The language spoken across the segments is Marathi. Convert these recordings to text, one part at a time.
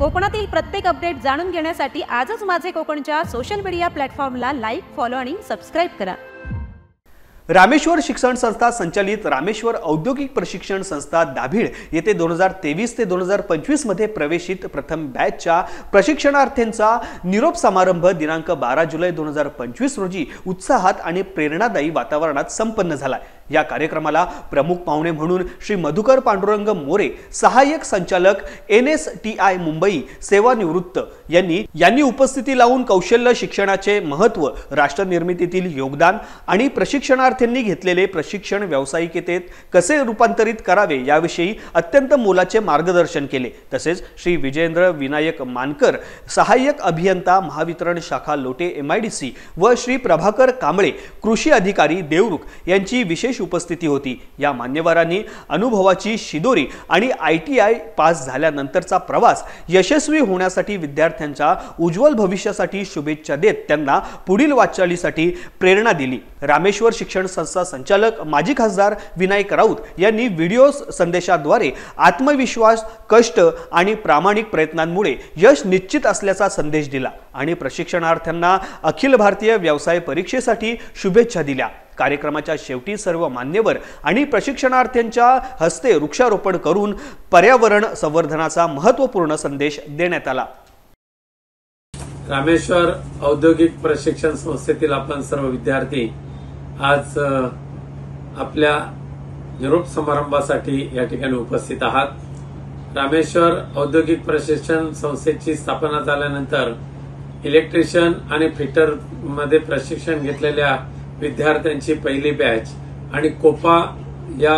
कोकणातील प्रत्येक अपडेट जाणून घेण्यासाठी आजच माझे कोकणच्या सोशल मीडिया प्लॅटफॉर्मला लाईक, फॉलो आणि सबस्क्राइब करा। रामेश्वर शिक्षण संस्था संचालित रामेश्वर औद्योगिक प्रशिक्षण संस्था दाभिळ येथे 2023 ते 2025 मध्ये प्रवेशित प्रथम बॅचच्या प्रशिक्षणार्थींचा निरोप समारंभ दिनांक 12 जुलै 2025 रोजी उत्साहात आणि प्रेरणादायी वातावरणात संपन्न झाला। या कार्यक्रमाला प्रमुख पाहुणे म्हणून श्री मधुकर पांडुरंग मोरे, सहाय्यक संचालक NSTI मुंबई सेवानिवृत्त यांनी उपस्थिती लावून कौशल्य शिक्षणाचे महत्त्व, राष्ट्र निर्मितीतील योगदान आणि प्रशिक्षणार्थींनी घेतलेले प्रशिक्षण व्यावसायिकतेत कसे रूपांतरित करावे याविषयी अत्यंत मोलाचे मार्गदर्शन केले। तसेच श्री विजेंद्र विनायक मानकर, सहाय्यक अभियंता महावितरण शाखा लोटे MIDC व श्री प्रभाकर कांबळे, कृषी अधिकारी देवरुख यांची विशेष उपस्थिती होती। या मान्यवरांनी अनुभवाची शिदोरी आणि ITI पास झाल्यानंतरचा प्रवास यशस्वी होण्यासाठी विद्यार्थ्यांच्या उज्ज्वल भविष्यासाठी शुभेच्छा देत त्यांना पुढील वाटचालीसाठी प्रेरणा दिली। रामेश्वर शिक्षण संस्था संचालक माजी खासदार विनायक राऊत यांनी व्हिडिओ संदेशाद्वारे आत्मविश्वास, कष्ट आणि प्रामाणिक प्रयत्नांमुळे यश निश्चित असल्याचा संदेश दिला आणि प्रशिक्षणार्थ्यांना अखिल भारतीय व्यवसाय परीक्षेसाठी शुभेच्छा दिल्या। कार्यक्रमाच्या शेवटी सर्व मान्यवर आणि प्रशिक्षणार्थींच्या हस्ते वृक्षारोपण करून पर्यावरण संवर्धनाचा महत्त्वपूर्ण संदेश देण्यात आला। रामेश्वर औद्योगिक प्रशिक्षण संस्थेतील आपण सर्व विद्यार्थी आज आपल्या निरोप समारंभासाठी या ठिकाणी उपस्थित आहात। रामेश्वर औद्योगिक प्रशिक्षण संस्थेची स्थापना झाल्यानंतर इलेक्ट्रिशियन आणि फिटर मध्ये प्रशिक्षण घेतलेल्या विद्यार्थ्यांची पहिली बॅच आणि कोपा या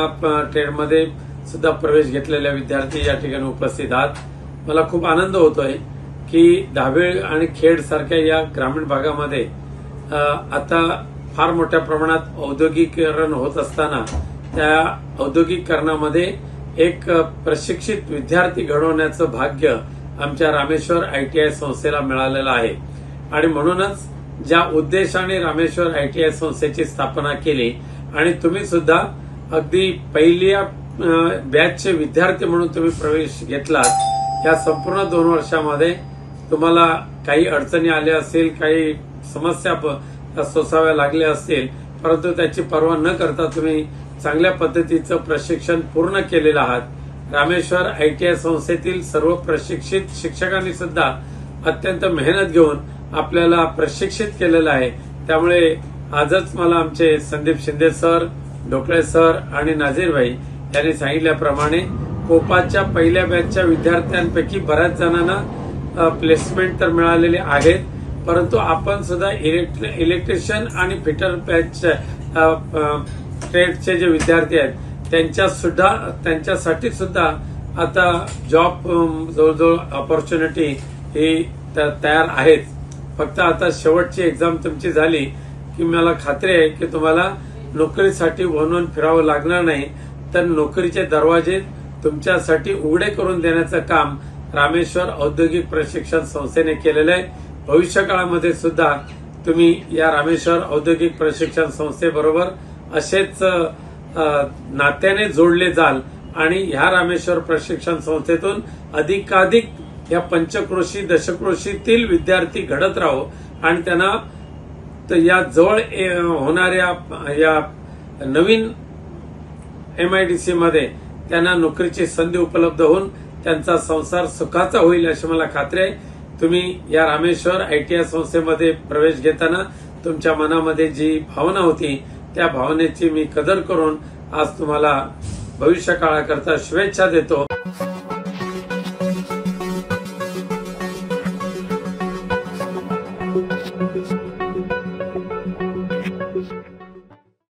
ट्रेडमध्ये सुद्धा प्रवेश घेतलेल्या विद्यार्थी या ठिकाणी उपस्थित आहात। मला खूप आनंद होतोय की दाभिळ आणि खेड सारख्या या ग्रामीण भागामध्ये आता फार मोठ्या प्रमाणात औद्योगिकीकरण होत असताना त्या औद्योगिकीकरणामध्ये एक प्रशिक्षित विद्यार्थी घडवण्याचं भाग्य आमच्या रामेश्वर ITI संस्थेला मिळालेलं आहे आणि म्हणूनच ज्या उद्देशाने रामेश्वर ITI संस्थेची स्थापना केली आणि तुम्ही सुद्धा अगदी पहिल्या बॅचचे विद्यार्थी म्हणून तुम्ही प्रवेश घेतलात। या संपूर्ण 2 वर्षामध्ये तुम्हाला काही अडचणी आल्या असतील, काही समस्या सोसाव्या लागल्या असतील, परंतु त्याची पर्वा न करता तुम्ही चांगल्या पद्धतीचं प्रशिक्षण पूर्ण केलेलं आहात। रामेश्वर ITI संस्थेतील सर्व प्रशिक्षित शिक्षकांनी सुद्धा अत्यंत मेहनत घेऊन आपल्याला प्रशिक्षित केलेलं आहे। त्यामुळे आजच मला आमचे संदीप शिंदे सर, ढोकळे सर आणि नाझीर भाई यांनी सांगितल्याप्रमाणे कोपाच्या पहिल्या बॅचच्या विद्यार्थ्यांपैकी बऱ्याच जणांना प्लेसमेंट तर मिळालेले आहेत, परंतु आपण सुद्धा इलेक्ट्रिशियन आणि फिटर बॅचच्या ट्रेडचे जे विद्यार्थी आहेत त्यांच्यासाठी सुद्धा आता जॉब जवळजवळ ऑपॉर्च्युनिटी ही तयार आहेत। फक्त आता शेवटची एक्झाम तुमची झाली की मला खात्री आहे की तुम्हाला नोकरीसाठी म्हणून फिरावं लागणार नाही, तर नोकरीचे दरवाजे तुमच्यासाठी उघडे करून देण्याचं काम रामेश्वर औद्योगिक प्रशिक्षण संस्थेने केलेलं आहे। भविष्य काळामध्ये सुद्धा तुम्ही या रामेश्वर औद्योगिक प्रशिक्षण संस्थेबरोबर असेच नात्याने जोडले जाल आणि ह्या रामेश्वर प्रशिक्षण संस्थेतून अधिकाधिक या पंचक्रोशी दशक्रोशीतील विद्यार्थी घडत राहो आणि त्यांना या जवळ होणाऱ्या या नवीन MIDC मध्ये त्यांना नोकरीची संधी उपलब्ध होऊन त्यांचा संसार सुखाचा होईल अशी मला खात्री आहे। तुम्ही या रामेश्वर ITI संस्थेमध्ये प्रवेश घेताना तुमच्या मनामध्ये जी भावना होती त्या भावनेची मी कदर करून आज तुम्हाला भविष्य काळाकरता शुभेच्छा देतो।